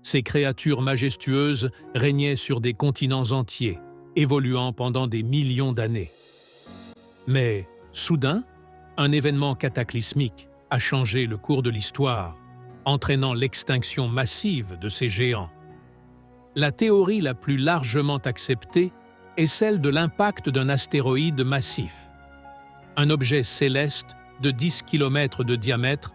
Ces créatures majestueuses régnaient sur des continents entiers, évoluant pendant des millions d'années. Mais, soudain, un événement cataclysmique a changé le cours de l'histoire, entraînant l'extinction massive de ces géants. La théorie la plus largement acceptée est celle de l'impact d'un astéroïde massif. Un objet céleste de 10 km de diamètre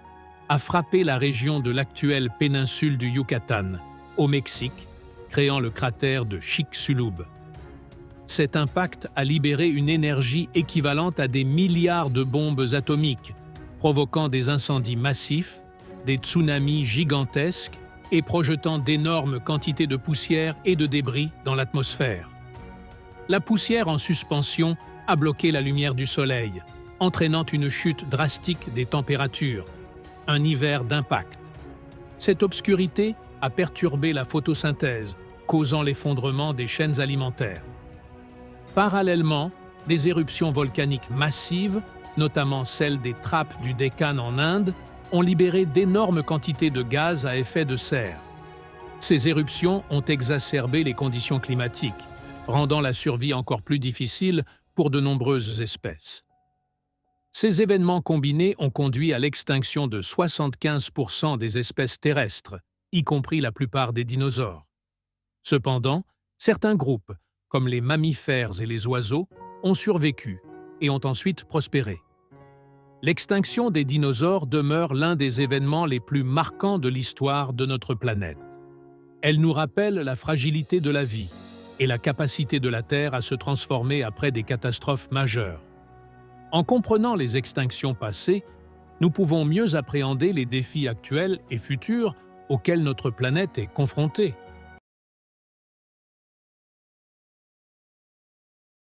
a frappé la région de l'actuelle péninsule du Yucatan, au Mexique, créant le cratère de Chicxulub. Cet impact a libéré une énergie équivalente à des milliards de bombes atomiques, provoquant des incendies massifs, des tsunamis gigantesques et projetant d'énormes quantités de poussière et de débris dans l'atmosphère. La poussière en suspension a bloqué la lumière du Soleil, entraînant une chute drastique des températures, un hiver d'impact. Cette obscurité a perturbé la photosynthèse, causant l'effondrement des chaînes alimentaires. Parallèlement, des éruptions volcaniques massives, notamment celles des trappes du Décan en Inde, ont libéré d'énormes quantités de gaz à effet de serre. Ces éruptions ont exacerbé les conditions climatiques, rendant la survie encore plus difficile pour de nombreuses espèces. Ces événements combinés ont conduit à l'extinction de 75% des espèces terrestres, y compris la plupart des dinosaures. Cependant, certains groupes, comme les mammifères et les oiseaux, ont survécu et ont ensuite prospéré. L'extinction des dinosaures demeure l'un des événements les plus marquants de l'histoire de notre planète. Elle nous rappelle la fragilité de la vie et la capacité de la Terre à se transformer après des catastrophes majeures. En comprenant les extinctions passées, nous pouvons mieux appréhender les défis actuels et futurs auxquels notre planète est confrontée.